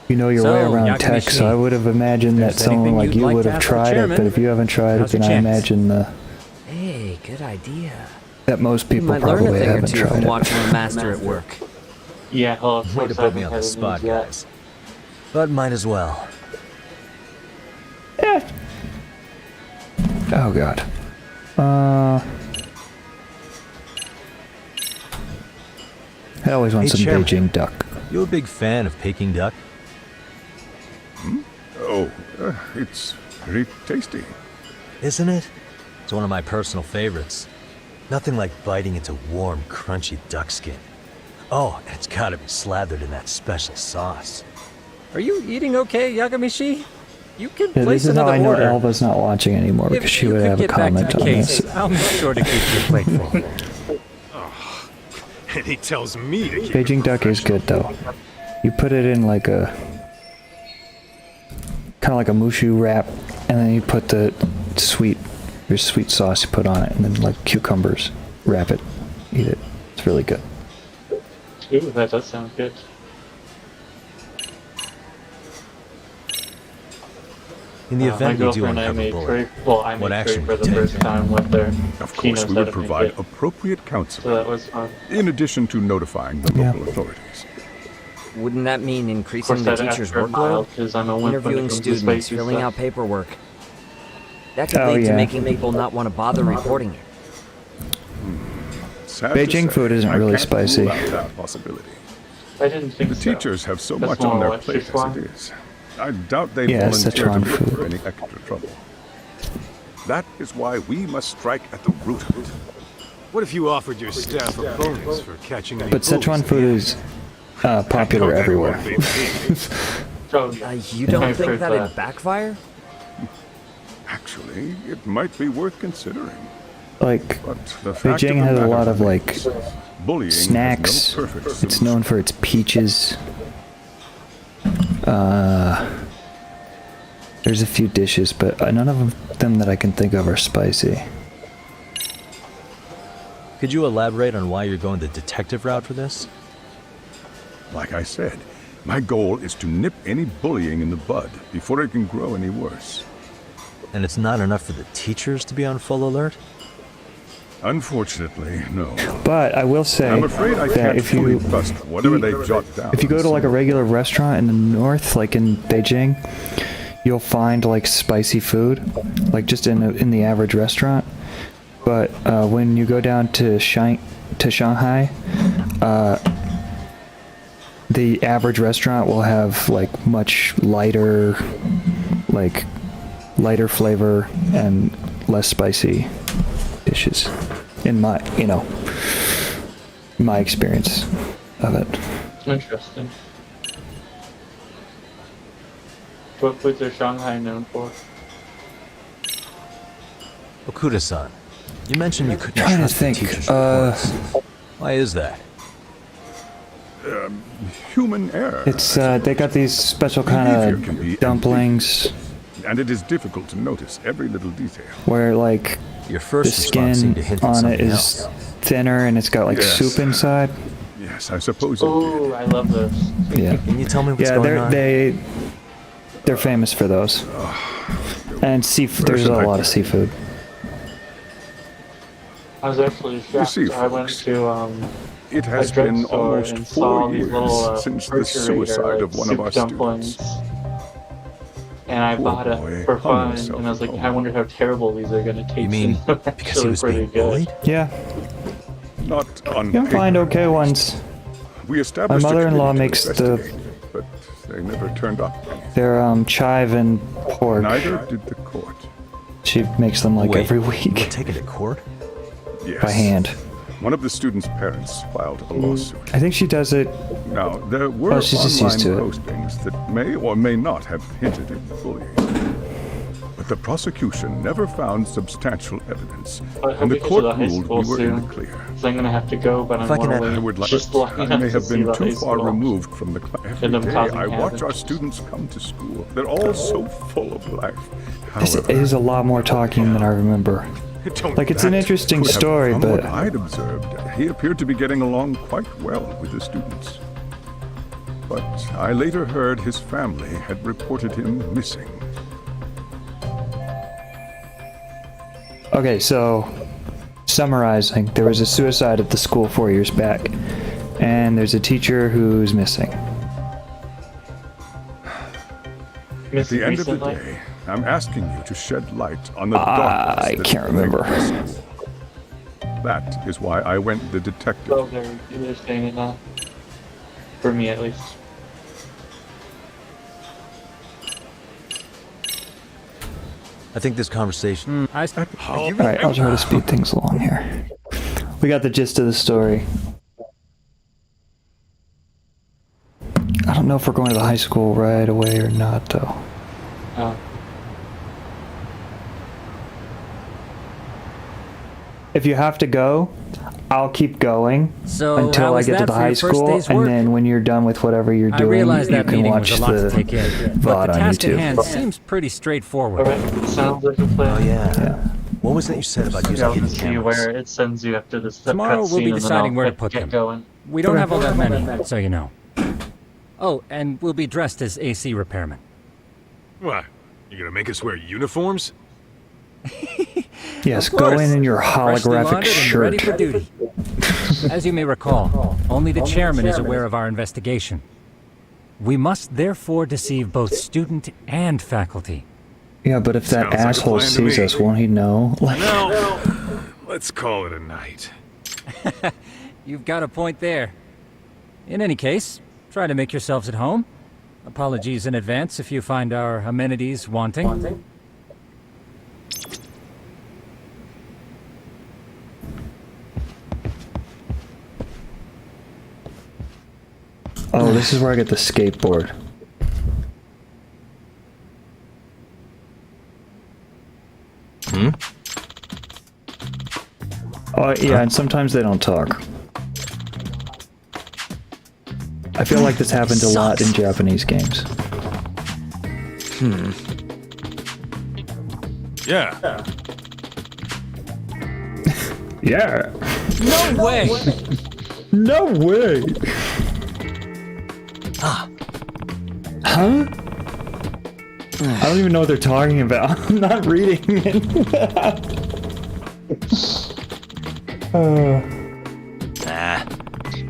you know your So, way around Yagami tech, so I Shi, would have imagined if that there's someone anything like you'd you like would to have ask the tried it, chairman, but if you haven't tried it, now's your then I chance. imagine Hey, good idea. that most You people might learn a probably thing or haven't two from tried it. watching a master at work. Yeah, well, of Way to course I put me on haven't the had spot, any yet. guys. But might as well. Oh god. I always want Hey, some Chairman. Beijing duck. You a big fan of Peking duck? Oh, it's very tasty. Isn't it? It's one of my personal favorites. Nothing like biting into warm, crunchy duck skin. Oh, and it's gotta be slathered in that special sauce. Are you eating okay, Yagami-shi? You can Yeah, place this is how another I know order. Elva's not watching anymore, because If she you would could have a get back comment to the on case, this. I'll make sure to keep your plate full. And he tells me to keep Beijing it duck is good though. You put it in like a kind of like a mushu wrap, and then you put the your sweet sauce you put on it, and then like cucumbers, wrap it, eat it. It's really good. Ooh, that does sound good. In the My event we do girlfriend and I uncover made bullet, curry. Well, I what made action curry for would the you first take? time with her. Of She course, knows we how would to make provide it, appropriate counsel, so that was fun. in addition to notifying the Yeah. local authorities. Wouldn't that mean Of increasing course, the that teacher's after a mile, workload? because I'm a wimp when it Interviewing comes to students, spicy filling stuff. out paperwork. That could Oh, lead yeah. to making people not want to bother reporting it. Sad to Beijing say, food isn't I really can't rule spicy. out that possibility. I didn't think The so. teachers have so That's much on more their like plate as Sichuan. it is. I doubt they'd Yeah, volunteer to Sichuan look for food. any extra trouble. That is why we must strike at the root of it. What if you offered your staff a bonus for catching any But bullies Sichuan in food the is popular act? everywhere. Oh, You don't I've think heard that that. it'd backfire? Actually, it might be worth considering. Like, But the fact Beijing of the has a matter lot of like is, bullying has snacks. no perfect It's solution. known for its peaches. There's a few dishes, but none of them that I can think of are spicy. Could you elaborate on why you're going the detective route for this? Like I said, my goal is to nip any bullying in the bud before it can grow any worse. And it's not enough for the teachers to be on full alert? Unfortunately, no. But I will say I'm afraid I that can't if fully you trust whatever they jot down. if you go to like a regular restaurant in the north, like in Beijing, you'll find like spicy food, like just in the average restaurant. But when you go down to Shanghai, the average restaurant will have like much lighter flavor and less spicy dishes. In my my experience of it. interesting. What foods are Shanghai known for? Okuda-san, you mentioned you couldn't Trying to trust the think. teacher's reports. Why is that? Human error. It's they got these special kind of dumplings and it is difficult to notice every little detail. where like Your first the response seemed skin to hint at on it something is else. thinner and it's got like Yes. soup inside. Yes, I suppose it Oh, did. I love those. Yeah. Can you tell me what's Yeah, going on? they're famous for those. And seafood. There's a should I lot of begin? seafood. I was actually shocked. see, I went folks, to It has a been drugstore almost and saw 4 these years little since the refrigerator, suicide of like, one of soup our dumplings. students. And I Poor bought boy it for hung fun, himself and I was like, at I home. wonder how terrible these are gonna taste. You mean and they're because he actually was pretty being good. bullied? Yeah, Not on you can find paper. okay ones. We established My a mother-in-law committee to makes the- investigate, but they never turned up. They're chive and pork. Neither did the court. She makes them like Wait, every You were week taken to court? Yes. by hand. One of the students' parents filed a lawsuit. I think she does it. Now, there were Oh, she's just used online to it. postings that may or may not have hinted at bullying. But the prosecution never found substantial evidence, I hope and the we get to court the high ruled school we were in soon. the clear. So I'm gonna have to go, but If I'm I can on add- my I way. would like Just long I enough may to have see been the too high far school. removed from the class. Every And them day causing I watch havoc. our students come to school. They're all so full of life. This However, is a lot more talking than I rember. Like, it's an that interesting could have story, from but- what I'd observed, he appeared to be getting along quite well with the students. But I later heard his family had reported him missing. Okay, so summarizing, there was a suicide at the school 4 years back, and there's a teacher who's missing. At the end of the Recently? day, I'm asking you to shed light on the I darkness that can't plagued remember. us. That is why I went the detective. Oh, they're saying it now. For me, at least. I think this conversation... All right, I'll try to speed things along here. We got the gist of the story. I don't know if we're going to the high school right away or not, though. Oh. If you have to go, I'll keep going So, until how I was get to that the for your high first school, day's and work? then when you're done with whatever you're I doing, realize you that can meeting watch was a lot to the take in, but VOD the on task at YouTube. hand seems pretty straightforward. Alright, sounds like a plan. Oh, yeah. What was that you said about using I'll hidden see cameras? where it sends you after this Tomorrow we'll be cutscene, and then deciding I'll where to get- put get them. going. We don't have all that many, so you know. Oh, and we'll be dressed as AC repairmen. What? You gonna make us wear uniforms? Yes, Of go course. in your Freshly holographic laundered and ready shirt. for duty. As you may recall, only the chairman is aware of our investigation. We must therefore deceive both student and faculty. Yeah, but if that Sounds like a asshole plan to sees me. us, won't he know? Like, No. Let's call it a night. You've got a point there. In any case, try to make yourselves at home. Apologies in advance if you find our amenities wanting. oh, this is where I get the skateboard. Oh, yeah, and sometimes they don't talk. I feel like this happens a lot in Japanese games. Yeah. Yeah. No way! No way. Huh? I don't even know what they're talking about. I'm not reading it.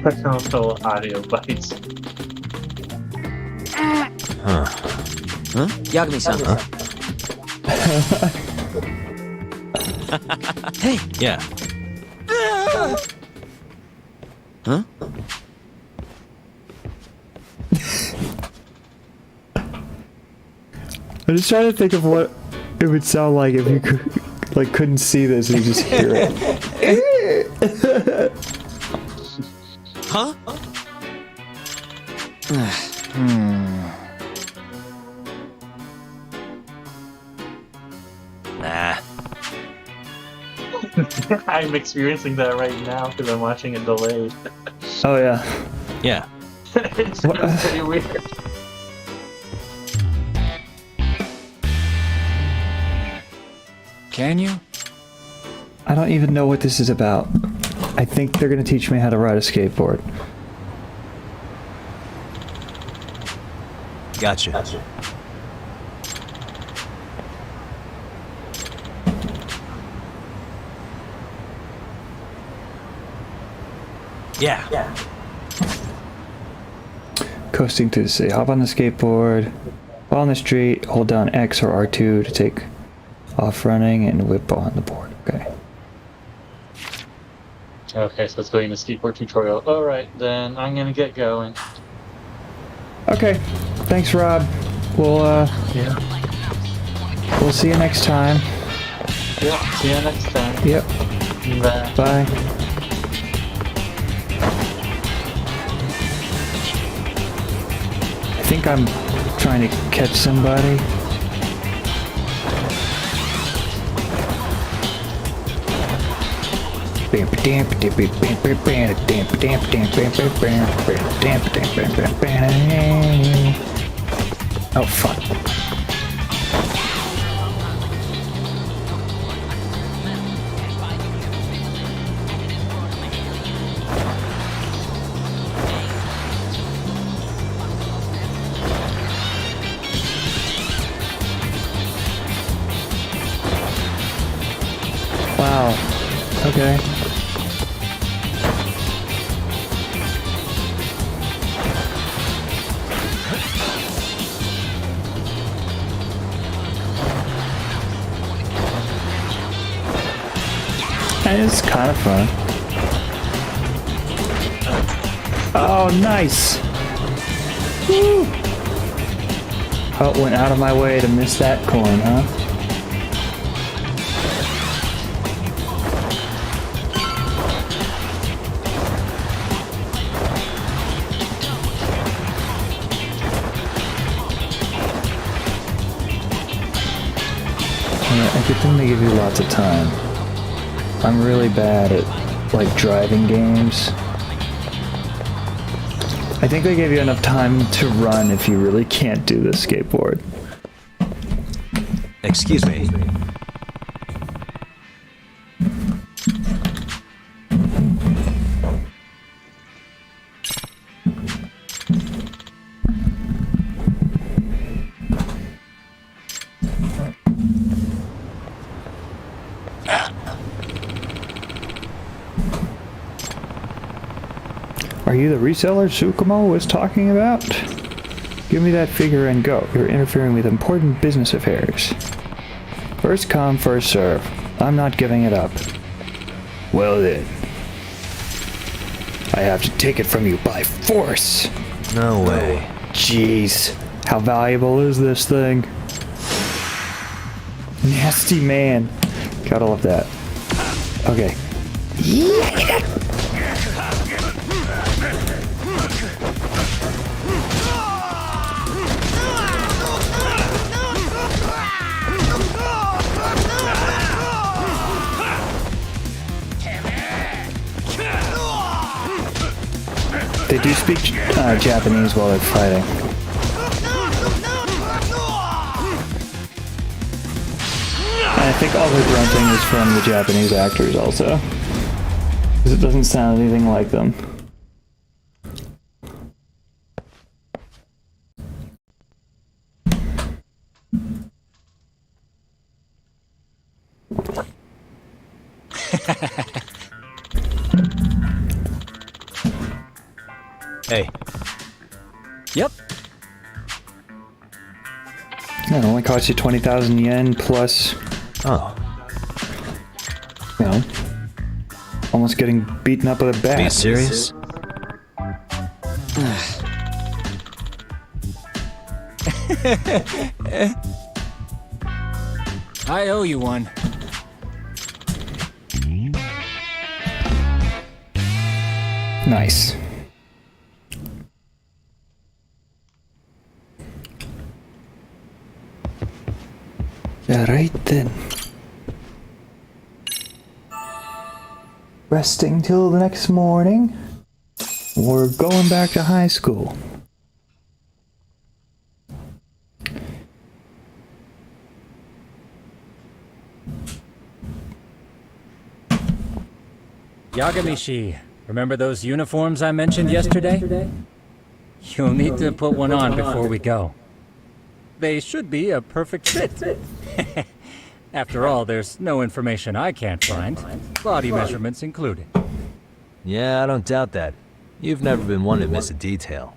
That's also audio bites. Yagami-san. Hey! Yeah. Huh? I'm just trying to think of what it would sound like if you couldn't see this and you just hear it. Huh? I'm experiencing that right now because I'm watching it delayed. Oh yeah. Yeah. It's pretty weird. Can you? I don't even know what this is about. I think they're gonna teach me how to ride a skateboard. Gotcha. Yeah. Coasting through the city. Hop on the skateboard. While on the street, hold down X or R2 to take off running and whip on the board. Okay. Okay, so it's going to skateboard tutorial. Alright, then I'm gonna get going. Okay. Thanks, Rob. We'll we'll see you next time. Yep, see you next time. Yep. Bye. Bye. I think I'm trying to catch somebody. Oh fuck. Wow. Okay. And it's kind of fun. Oh, nice! Woo! Oh, went out of my way to miss that coin, huh? I get them to give you lots of time. I'm really bad at, like, driving games. I think they give you enough time to run if you really can't do the skateboard. Excuse me. Are you the reseller Tsukumo was talking about? Give me that figure and go. You're interfering with important business affairs. First come, first serve. I'm not giving it up. Well then. I have to take it from you by force. No way. Jeez. How valuable is this thing? Nasty man. Gotta love that. Okay. They do speak Japanese while they're fighting. And I think all the grunting is from the Japanese actors also. Because it doesn't sound anything like them. Hey. Yep. It only costs you 20,000 yen plus, Oh. you know, almost getting beaten up with a bat. Are you serious? I owe you one. Nice. All right then. resting till the next morning. We're going back to high school. Yagamishi, remember those uniforms I mentioned yesterday? You'll need to put one on before we go. They should be a perfect fit. After all, there's no information I can't find, body measurements included. Yeah, I don't doubt that. You've never been one to miss a detail.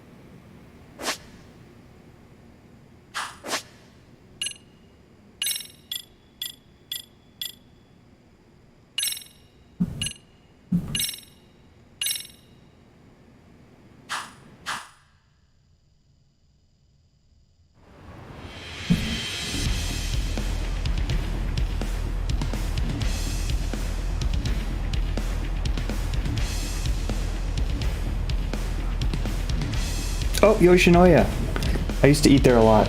Oh, Yoshinoya. I used to eat there a lot.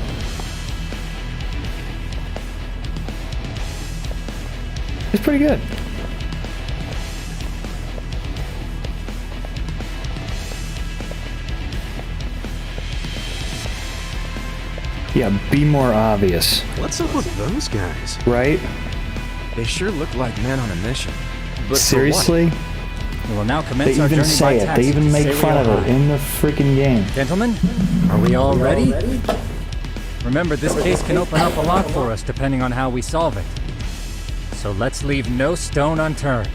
It's pretty good. Yeah, be more obvious. What's up with those guys? Right? They sure look like men on a mission. But seriously? We will now commence They our even journey say by it. taxi They even to make fun of Seiryo it in the freaking game. Gentlemen, are we all ready? Remember, this case can open up a lot for us depending on how we solve it. So let's leave no stone unturned.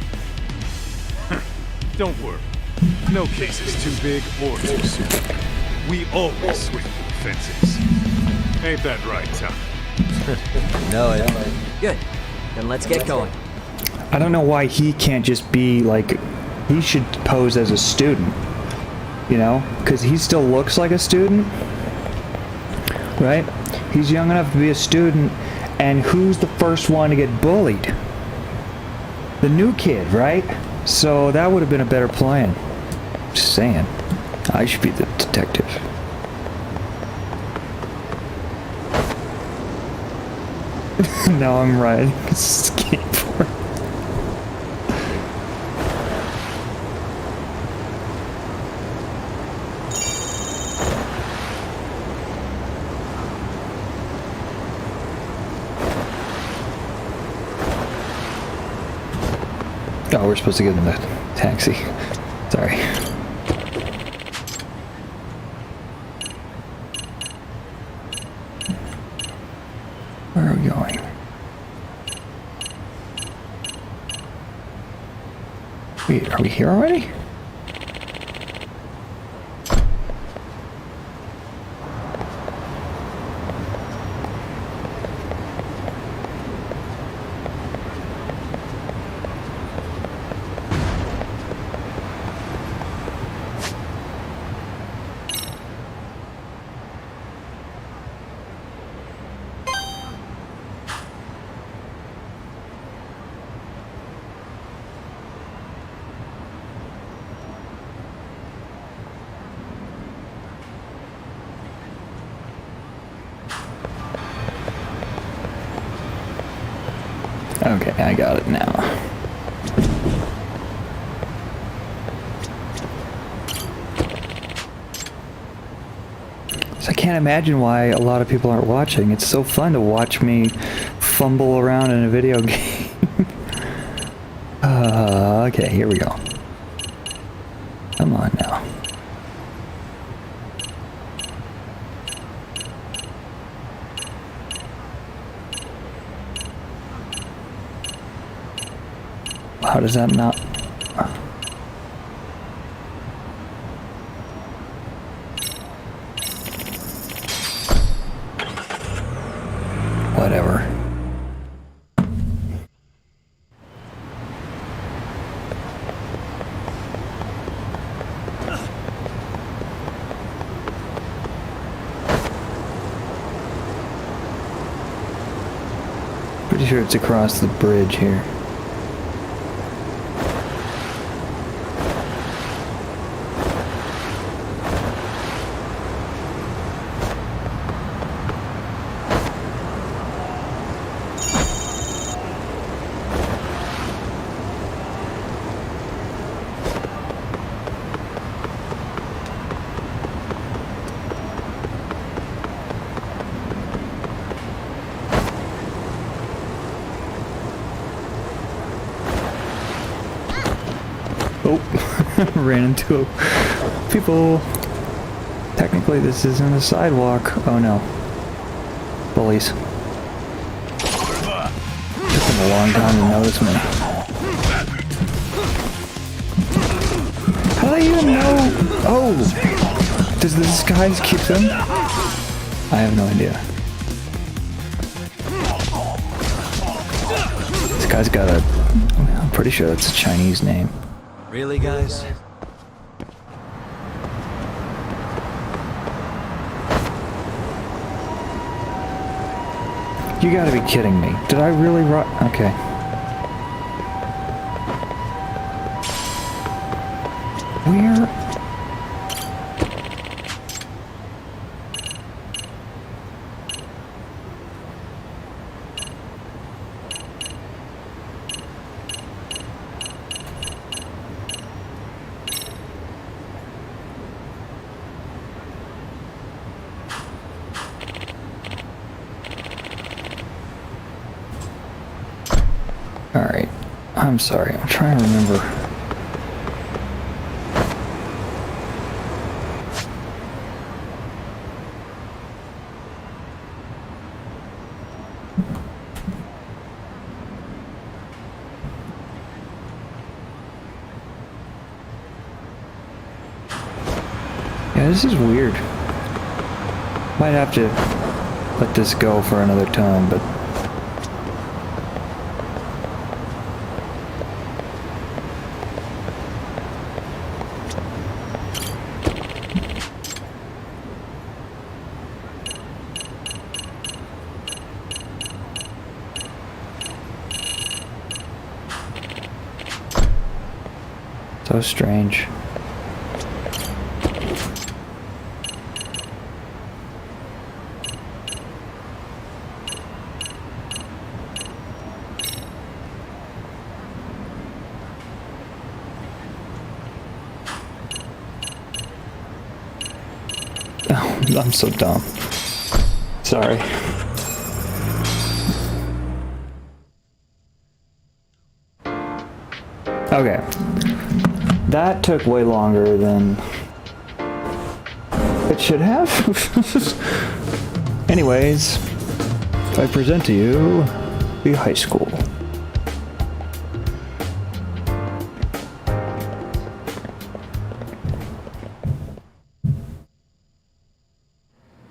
Don't worry. No case is too big or too small. We always swing for the fences. Ain't that right, Tom? No, it... Good. Then let's get going. I don't know why he can't just be like, he should pose as a student, you know, because he still looks like a student, right? He's young enough to be a student, and who's the first one to get bullied? The new kid, right? So that would have been a better plan. Just saying. I should be the detective. Now I'm riding a skateboard. Oh, we're supposed to get in the taxi. Sorry. Where are we going? Wait, are we here already? Okay, I got it now. So I can't imagine why a lot of people aren't watching. It's so fun to watch me fumble around in a video game. Okay, here we go. Come on now. How does that not... Whatever. Pretty sure it's across the bridge here. Ran into people. Technically, this isn't a sidewalk. Oh no. Bullies. Took them a long time to notice me. How do they even know? Oh! Does the disguise keep them? I have no idea. This guy's got a... I'm pretty sure that's a Chinese name. Really, guys? You gotta be kidding me. Did I really okay. Where? Alright, I'm sorry, I'm trying to remember. Yeah, this is weird. Might have to let this go for another time, but... So strange. Oh, I'm so dumb. Sorry. Okay. That took way longer than it should have. Anyways, I present to you the high school.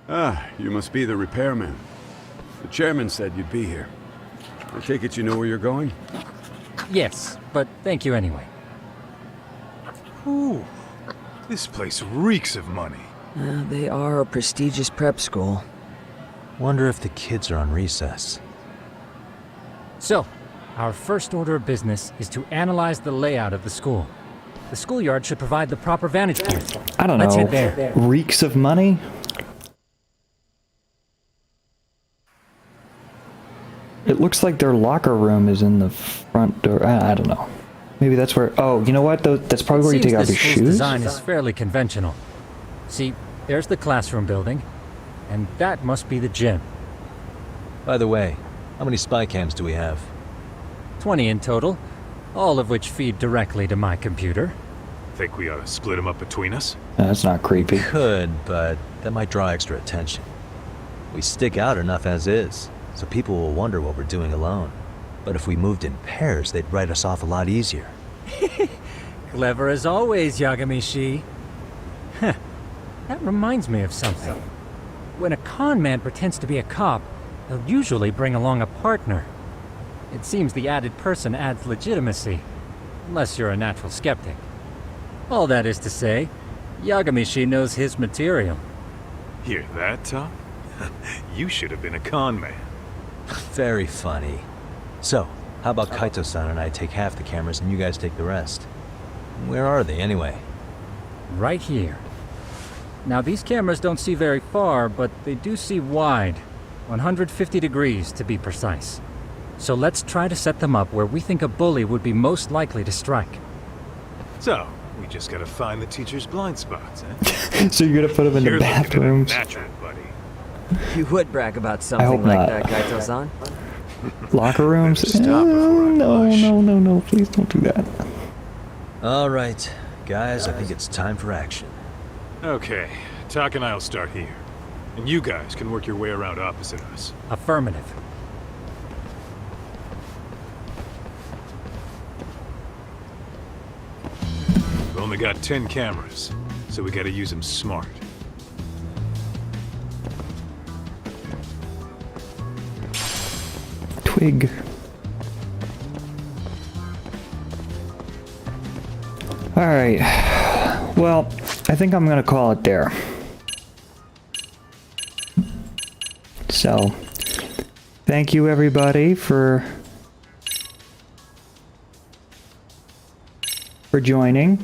Ah, you must be the repairman. The chairman said you'd be here. I take it you know where you're going? Yes, but thank you anyway. Ooh, this place reeks of money. They are a prestigious prep school. Wonder if the kids are on recess. So, our first order of business is to analyze the layout of the school. The schoolyard should provide the proper vantage point. I don't know. Let's head there. Reeks of money? It looks like their locker room is in the front door. I don't know. Maybe that's where... Oh, you know what? That's probably where you take off your shoes. The design is fairly conventional. See, there's the classroom building, and that must be the gym. By the way, how many spy cams do we have? 20 in total, all of which feed directly to my computer. Think we ought to split them up between us? That's not creepy. Could, but that might draw extra attention. We stick out enough as is, so people will wonder what we're doing alone. But if we moved in pairs, they'd write us off a lot easier. Clever as always, Yagami-shi. Huh. That reminds me of something. When a con man pretends to be a cop, they'll usually bring along a partner. It seems the added person adds legitimacy, unless you're a natural skeptic. All that is to say, Yagami-shi knows his material. Hear that, Tom? You should have been a con man. Very funny. So, how about Kaito-san and I take half the cameras and you guys take the rest? Where are they, anyway? Right here. Now, these cameras don't see very far, but they do see wide. 150 degrees, to be precise. So let's try to set them up where we think a bully would be most likely to strike. So, we just gotta find the teacher's blind spots, eh? So you're gonna put them in the bathrooms? Natural, buddy. You would brag about something like that, Kaito-san. Locker rooms? No, please don't do that. All right, Guys, I think it's time for action. Okay, Tak and I'll start here. And you guys can work your way around opposite us. Affirmative. We've only got 10 cameras, so we gotta use them smart. Twig. Alright. Well, I think I'm gonna call it there. So, thank you everybody for joining.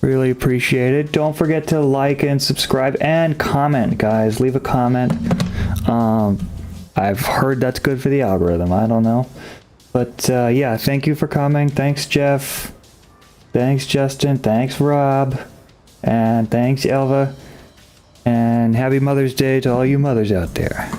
Really appreciate it. Don't forget to like and subscribe and comment, guys. Leave a comment. I've heard that's good for the algorithm. I don't know. But yeah, thank you for coming. Thanks, Jeff. Thanks, Justin. Thanks, Rob. And thanks, Elva. And happy Mother's Day to all you mothers out there.